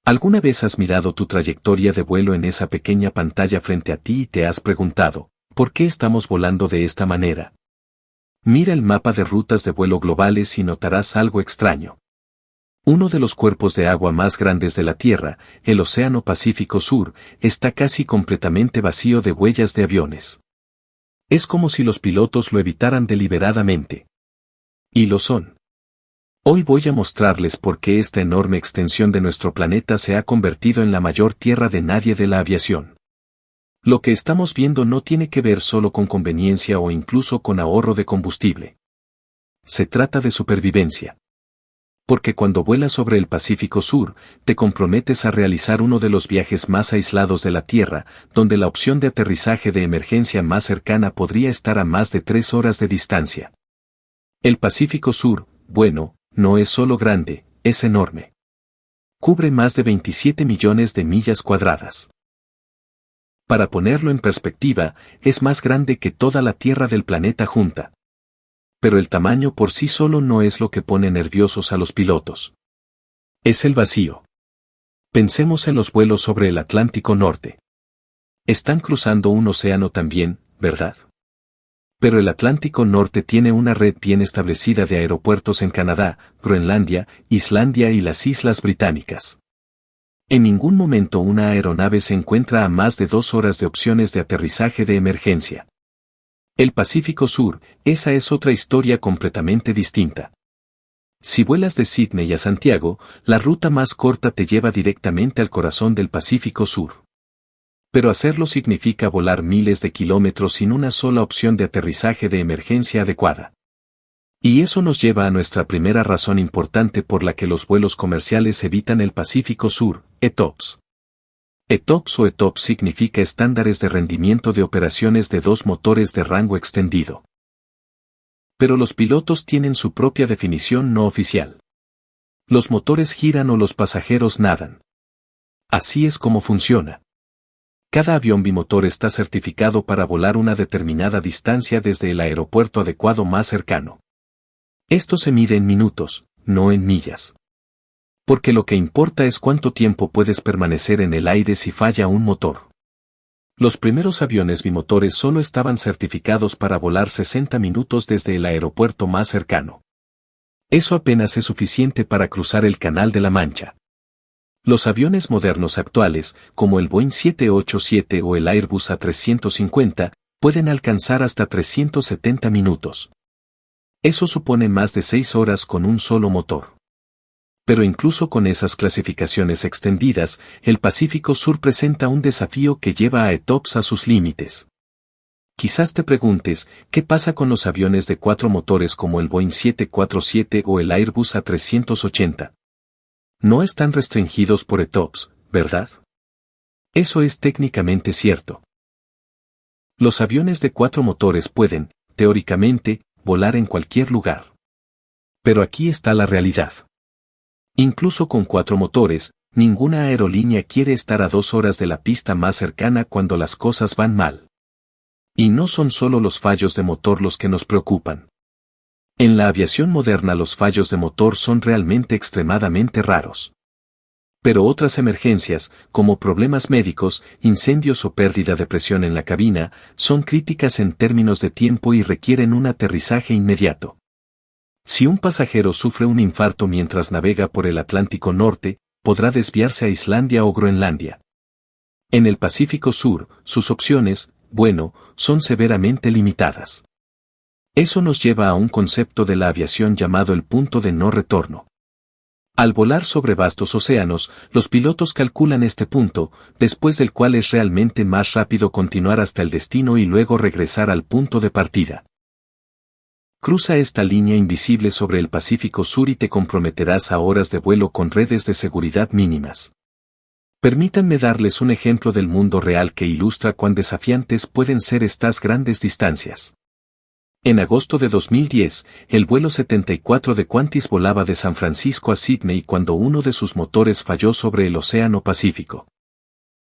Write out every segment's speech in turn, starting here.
¿Alguna vez has mirado tu trayectoria de vuelo en esa pequeña pantalla frente a ti y te has preguntado, ¿por qué estamos volando de esta manera? Mira el mapa de rutas de vuelo globales y notarás algo extraño. Uno de los cuerpos de agua más grandes de la Tierra, el Océano Pacífico Sur, está casi completamente vacío de huellas de aviones. Es como si los pilotos lo evitaran deliberadamente. Y lo son. Hoy voy a mostrarles por qué esta enorme extensión de nuestro planeta se ha convertido en la mayor tierra de nadie de la aviación. Lo que estamos viendo no tiene que ver solo con conveniencia o incluso con ahorro de combustible. Se trata de supervivencia. Porque cuando vuelas sobre el Pacífico Sur, te comprometes a realizar uno de los viajes más aislados de la Tierra, donde la opción de aterrizaje de emergencia más cercana podría estar a más de 3 horas de distancia. El Pacífico Sur, bueno, no es solo grande, es enorme. Cubre más de 27 millones de millas cuadradas. Para ponerlo en perspectiva, es más grande que toda la Tierra del planeta junta. Pero el tamaño por sí solo no es lo que pone nerviosos a los pilotos. Es el vacío. Pensemos en los vuelos sobre el Atlántico Norte. Están cruzando un océano también, ¿verdad? Pero el Atlántico Norte tiene una red bien establecida de aeropuertos en Canadá, Groenlandia, Islandia y las Islas Británicas. En ningún momento una aeronave se encuentra a más de 2 horas de opciones de aterrizaje de emergencia. El Pacífico Sur, esa es otra historia completamente distinta. Si vuelas de Sídney a Santiago, la ruta más corta te lleva directamente al corazón del Pacífico Sur. Pero hacerlo significa volar miles de kilómetros sin una sola opción de aterrizaje de emergencia adecuada. Y eso nos lleva a nuestra primera razón importante por la que los vuelos comerciales evitan el Pacífico Sur, ETOPS. ETOPS o ETOPS significa estándares de rendimiento de operaciones de 2 motores de rango extendido. Pero los pilotos tienen su propia definición no oficial. Los motores giran o los pasajeros nadan. Así es como funciona. Cada avión bimotor está certificado para volar una determinada distancia desde el aeropuerto adecuado más cercano. Esto se mide en minutos, no en millas. Porque lo que importa es cuánto tiempo puedes permanecer en el aire si falla un motor. Los primeros aviones bimotores solo estaban certificados para volar 60 minutos desde el aeropuerto más cercano. Eso apenas es suficiente para cruzar el Canal de la Mancha. Los aviones modernos actuales, como el Boeing 787 o el Airbus A350, pueden alcanzar hasta 370 minutos. Eso supone más de 6 horas con un solo motor. Pero incluso con esas clasificaciones extendidas, el Pacífico Sur presenta un desafío que lleva a ETOPS a sus límites. Quizás te preguntes, ¿qué pasa con los aviones de 4 motores como el Boeing 747 o el Airbus A380? No están restringidos por ETOPS, ¿verdad? Eso es técnicamente cierto. Los aviones de 4 motores pueden, teóricamente, volar en cualquier lugar. Pero aquí está la realidad. Incluso con 4 motores, ninguna aerolínea quiere estar a 2 horas de la pista más cercana cuando las cosas van mal. Y no son solo los fallos de motor los que nos preocupan. En la aviación moderna los fallos de motor son realmente extremadamente raros. Pero otras emergencias, como problemas médicos, incendios o pérdida de presión en la cabina, son críticas en términos de tiempo y requieren un aterrizaje inmediato. Si un pasajero sufre un infarto mientras navega por el Atlántico Norte, podrá desviarse a Islandia o Groenlandia. En el Pacífico Sur, sus opciones, bueno, son severamente limitadas. Eso nos lleva a un concepto de la aviación llamado el punto de no retorno. Al volar sobre vastos océanos, los pilotos calculan este punto, después del cual es realmente más rápido continuar hasta el destino y luego regresar al punto de partida. Cruza esta línea invisible sobre el Pacífico Sur y te comprometerás a horas de vuelo con redes de seguridad mínimas. Permítanme darles un ejemplo del mundo real que ilustra cuán desafiantes pueden ser estas grandes distancias. En agosto de 2010, el vuelo 74 de Qantas volaba de San Francisco a Sídney cuando uno de sus motores falló sobre el Océano Pacífico.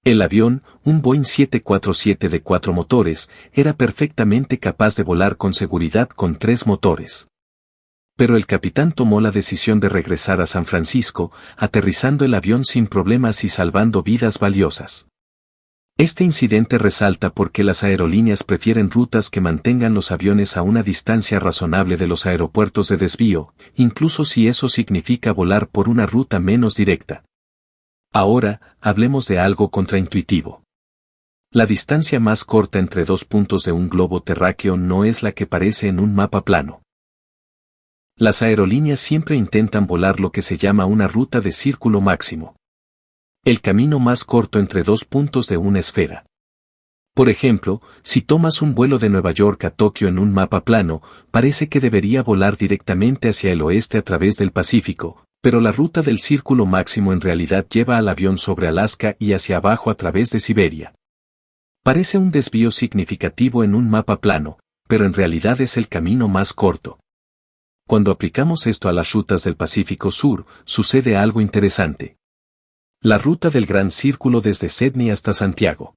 El avión, un Boeing 747 de 4 motores, era perfectamente capaz de volar con seguridad con 3 motores. Pero el capitán tomó la decisión de regresar a San Francisco, aterrizando el avión sin problemas y salvando vidas valiosas. Este incidente resalta porque las aerolíneas prefieren rutas que mantengan los aviones a una distancia razonable de los aeropuertos de desvío, incluso si eso significa volar por una ruta menos directa. Ahora, hablemos de algo contraintuitivo. La distancia más corta entre dos puntos de un globo terráqueo no es la que parece en un mapa plano. Las aerolíneas siempre intentan volar lo que se llama una ruta de círculo máximo. El camino más corto entre dos puntos de una esfera. Por ejemplo, si tomas un vuelo de Nueva York a Tokio en un mapa plano, parece que debería volar directamente hacia el oeste a través del Pacífico, pero la ruta del círculo máximo en realidad lleva al avión sobre Alaska y hacia abajo a través de Siberia. Parece un desvío significativo en un mapa plano, pero en realidad es el camino más corto. Cuando aplicamos esto a las rutas del Pacífico Sur, sucede algo interesante. La ruta del Gran Círculo desde Sydney hasta Santiago.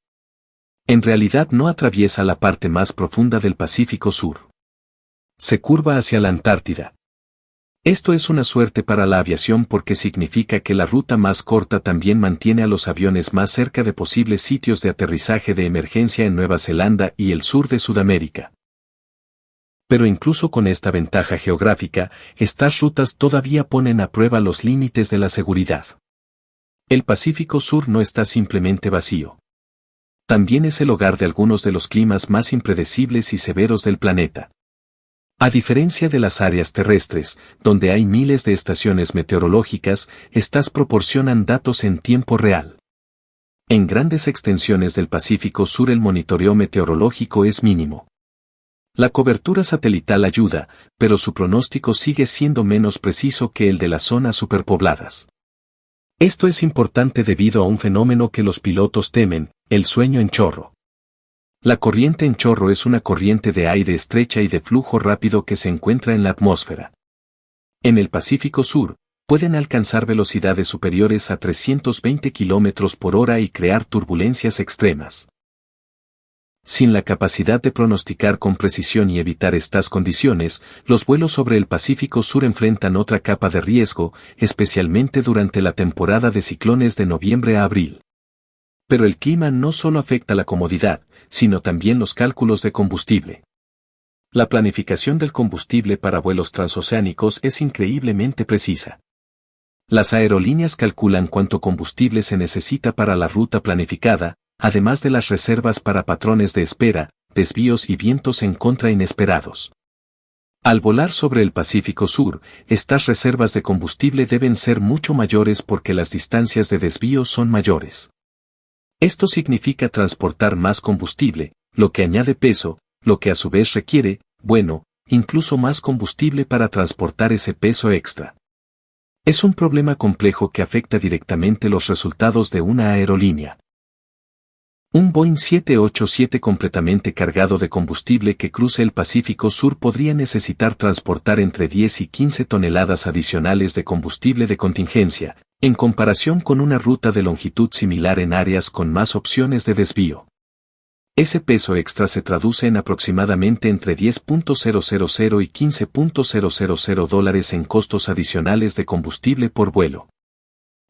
En realidad no atraviesa la parte más profunda del Pacífico Sur. Se curva hacia la Antártida. Esto es una suerte para la aviación porque significa que la ruta más corta también mantiene a los aviones más cerca de posibles sitios de aterrizaje de emergencia en Nueva Zelanda y el sur de Sudamérica. Pero incluso con esta ventaja geográfica, estas rutas todavía ponen a prueba los límites de la seguridad. El Pacífico Sur no está simplemente vacío. También es el hogar de algunos de los climas más impredecibles y severos del planeta. A diferencia de las áreas terrestres, donde hay miles de estaciones meteorológicas, estas proporcionan datos en tiempo real. En grandes extensiones del Pacífico Sur el monitoreo meteorológico es mínimo. La cobertura satelital ayuda, pero su pronóstico sigue siendo menos preciso que el de las zonas superpobladas. Esto es importante debido a un fenómeno que los pilotos temen, el sueño en chorro. La corriente en chorro es una corriente de aire estrecha y de flujo rápido que se encuentra en la atmósfera. En el Pacífico Sur, pueden alcanzar velocidades superiores a 320 km por hora y crear turbulencias extremas. Sin la capacidad de pronosticar con precisión y evitar estas condiciones, los vuelos sobre el Pacífico Sur enfrentan otra capa de riesgo, especialmente durante la temporada de ciclones de noviembre a abril. Pero el clima no solo afecta la comodidad, sino también los cálculos de combustible. La planificación del combustible para vuelos transoceánicos es increíblemente precisa. Las aerolíneas calculan cuánto combustible se necesita para la ruta planificada, además de las reservas para patrones de espera, desvíos y vientos en contra inesperados. Al volar sobre el Pacífico Sur, estas reservas de combustible deben ser mucho mayores porque las distancias de desvío son mayores. Esto significa transportar más combustible, lo que añade peso, lo que a su vez requiere, incluso más combustible para transportar ese peso extra. Es un problema complejo que afecta directamente los resultados de una aerolínea. Un Boeing 787 completamente cargado de combustible que cruce el Pacífico Sur podría necesitar transportar entre 10 y 15 toneladas adicionales de combustible de contingencia, en comparación con una ruta de longitud similar en áreas con más opciones de desvío. Ese peso extra se traduce en aproximadamente entre $10.000 y $15.000 en costos adicionales de combustible por vuelo.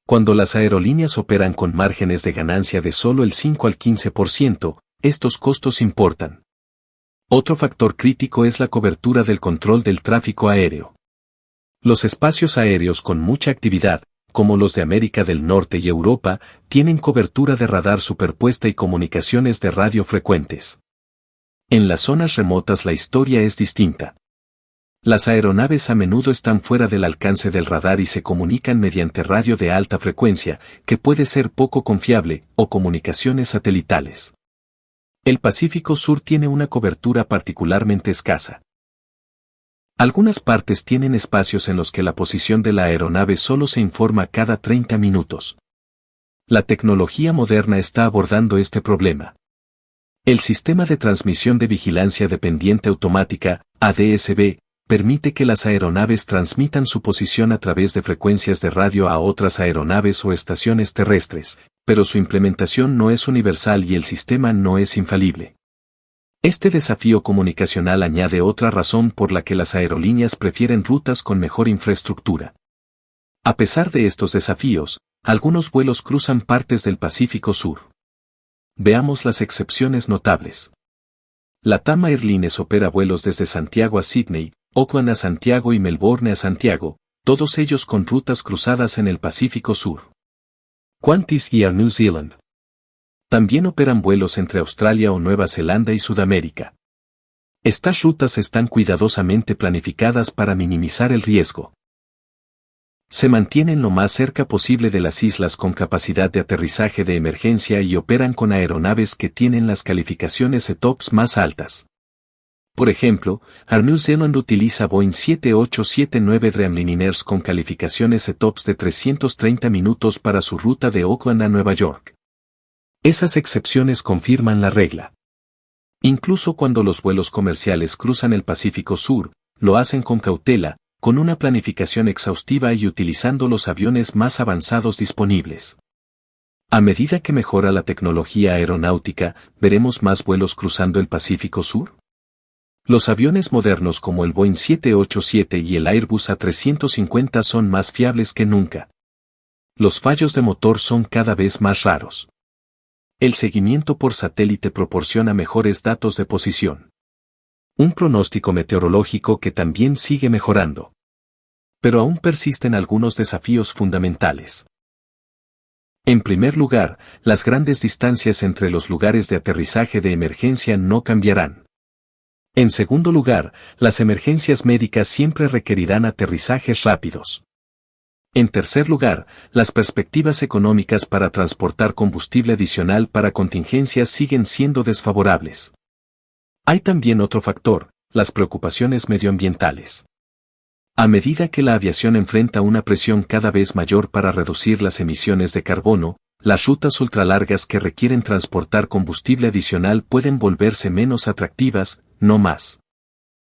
Cuando las aerolíneas operan con márgenes de ganancia de solo el 5 al 15%, estos costos importan. Otro factor crítico es la cobertura del control del tráfico aéreo. Los espacios aéreos con mucha actividad, como los de América del Norte y Europa, tienen cobertura de radar superpuesta y comunicaciones de radio frecuentes. En las zonas remotas la historia es distinta. Las aeronaves a menudo están fuera del alcance del radar y se comunican mediante radio de alta frecuencia, que puede ser poco confiable, o comunicaciones satelitales. El Pacífico Sur tiene una cobertura particularmente escasa. Algunas partes tienen espacios en los que la posición de la aeronave solo se informa cada 30 minutos. La tecnología moderna está abordando este problema. El sistema de transmisión de vigilancia dependiente automática, ADS-B, permite que las aeronaves transmitan su posición a través de frecuencias de radio a otras aeronaves o estaciones terrestres, pero su implementación no es universal y el sistema no es infalible. Este desafío comunicacional añade otra razón por la que las aerolíneas prefieren rutas con mejor infraestructura. A pesar de estos desafíos, algunos vuelos cruzan partes del Pacífico Sur. Veamos las excepciones notables. LATAM Airlines opera vuelos desde Santiago a Sydney, Auckland a Santiago y Melbourne a Santiago, todos ellos con rutas cruzadas en el Pacífico Sur. Qantas y Air New Zealand también operan vuelos entre Australia o Nueva Zelanda y Sudamérica. Estas rutas están cuidadosamente planificadas para minimizar el riesgo. Se mantienen lo más cerca posible de las islas con capacidad de aterrizaje de emergencia y operan con aeronaves que tienen las calificaciones ETOPS más altas. Por ejemplo, Air New Zealand utiliza Boeing 7879 Dreamliners con calificaciones ETOPS de 330 minutos para su ruta de Auckland a Nueva York. Esas excepciones confirman la regla. Incluso cuando los vuelos comerciales cruzan el Pacífico Sur, lo hacen con cautela, con una planificación exhaustiva y utilizando los aviones más avanzados disponibles. A medida que mejora la tecnología aeronáutica, ¿veremos más vuelos cruzando el Pacífico Sur? Los aviones modernos como el Boeing 787 y el Airbus A350 son más fiables que nunca. Los fallos de motor son cada vez más raros. El seguimiento por satélite proporciona mejores datos de posición. Un pronóstico meteorológico que también sigue mejorando. Pero aún persisten algunos desafíos fundamentales. En primer lugar, las grandes distancias entre los lugares de aterrizaje de emergencia no cambiarán. En segundo lugar, las emergencias médicas siempre requerirán aterrizajes rápidos. En tercer lugar, las perspectivas económicas para transportar combustible adicional para contingencias siguen siendo desfavorables. Hay también otro factor, las preocupaciones medioambientales. A medida que la aviación enfrenta una presión cada vez mayor para reducir las emisiones de carbono, las rutas ultralargas que requieren transportar combustible adicional pueden volverse menos atractivas, no más.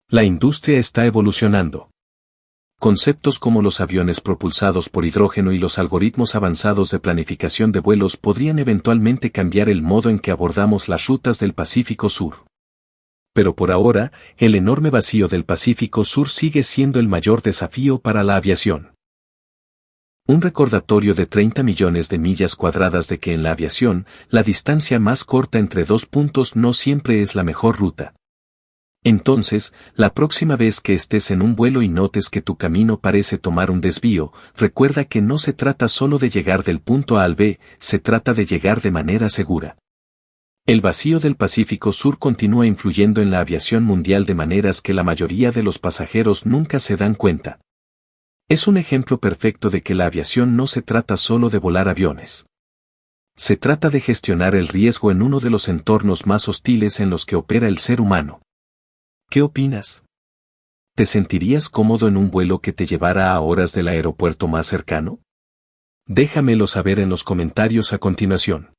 La industria está evolucionando. Conceptos como los aviones propulsados por hidrógeno y los algoritmos avanzados de planificación de vuelos podrían eventualmente cambiar el modo en que abordamos las rutas del Pacífico Sur. Pero por ahora, el enorme vacío del Pacífico Sur sigue siendo el mayor desafío para la aviación. Un recordatorio de 30 millones de millas cuadradas de que en la aviación, la distancia más corta entre dos puntos no siempre es la mejor ruta. Entonces, la próxima vez que estés en un vuelo y notes que tu camino parece tomar un desvío, recuerda que no se trata solo de llegar del punto A al B, se trata de llegar de manera segura. El vacío del Pacífico Sur continúa influyendo en la aviación mundial de maneras que la mayoría de los pasajeros nunca se dan cuenta. Es un ejemplo perfecto de que la aviación no se trata solo de volar aviones. Se trata de gestionar el riesgo en uno de los entornos más hostiles en los que opera el ser humano. ¿Qué opinas? ¿Te sentirías cómodo en un vuelo que te llevara a horas del aeropuerto más cercano? Déjamelo saber en los comentarios a continuación.